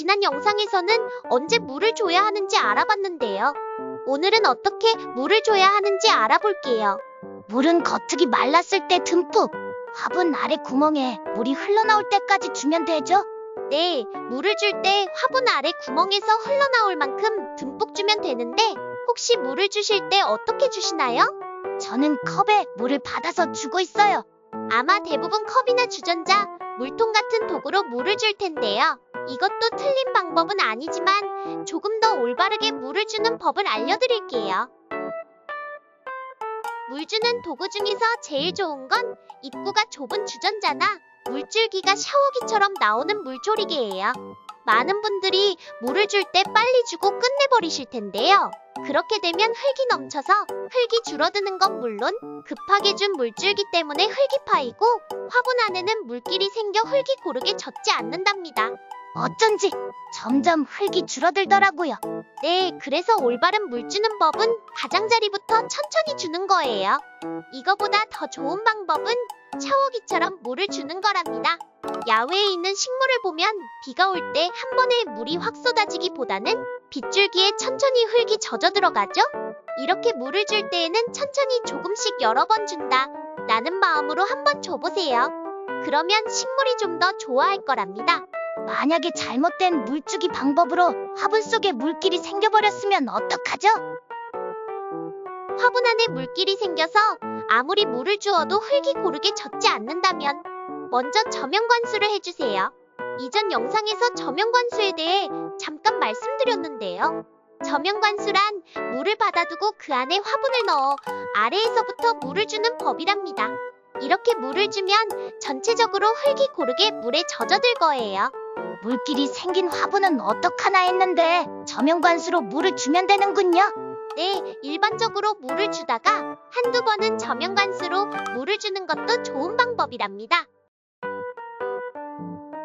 지난 영상에서는 언제 물을 줘야 하는지 알아봤는데요. 오늘은 어떻게 물을 줘야 하는지 알아볼게요. 물은 겉흙이 말랐을 때 듬뿍, 화분 아래 구멍에 물이 흘러나올 때까지 주면 되죠? 네, 물을 줄 때 화분 아래 구멍에서 흘러나올 만큼 듬뿍 주면 되는데 혹시 물을 주실 때 어떻게 주시나요? 저는 컵에 물을 받아서 주고 있어요. 아마 대부분 컵이나 주전자, 물통 같은 도구로 물을 줄 텐데요. 이것도 틀린 방법은 아니지만 조금 더 올바르게 물을 주는 법을 알려드릴게요. 물 주는 도구 중에서 제일 좋은 건 입구가 좁은 주전자나 물줄기가 샤워기처럼 나오는 물조리개예요. 많은 분들이 물을 줄 때 빨리 주고 끝내버리실 텐데요. 그렇게 되면 흙이 넘쳐서 흙이 줄어드는 건 물론 급하게 준 물줄기 때문에 흙이 파이고 화분 안에는 물길이 생겨 흙이 고르게 젖지 않는답니다. 어쩐지 점점 흙이 줄어들더라고요. 네, 그래서 올바른 물 주는 법은 가장자리부터 천천히 주는 거예요. 이거보다 더 좋은 방법은 샤워기처럼 물을 주는 거랍니다. 야외에 있는 식물을 보면 비가 올 때 한 번에 물이 확 쏟아지기보다는 빗줄기에 천천히 흙이 젖어 들어가죠? 이렇게 물을 줄 때에는 천천히 조금씩 여러 번 준다 라는 마음으로 한번 줘보세요. 그러면 식물이 좀 더 좋아할 거랍니다. 만약에 잘못된 물주기 방법으로 화분 속에 물길이 생겨버렸으면 어떡하죠? 화분 안에 물길이 생겨서 아무리 물을 주어도 흙이 고르게 젖지 않는다면 먼저 저명관수를 해주세요. 이전 영상에서 저명관수에 대해 잠깐 말씀드렸는데요. 저명관수란 물을 받아두고 그 안에 화분을 넣어 아래에서부터 물을 주는 법이랍니다. 이렇게 물을 주면 전체적으로 흙이 고르게 물에 젖어들 거예요. 물길이 생긴 화분은 어떡하나 했는데 저명관수로 물을 주면 되는군요. 네, 일반적으로 물을 주다가 한두 번은 저명관수로 물을 주는 것도 좋은 방법이랍니다.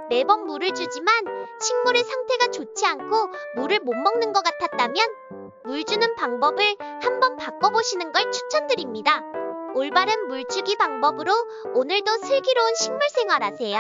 매번 물을 주지만 식물의 상태가 좋지 않고 물을 못 먹는 것 같았다면 물 주는 방법을 한번 바꿔보시는 걸 추천드립니다. 올바른 물주기 방법으로 오늘도 슬기로운 식물 생활하세요.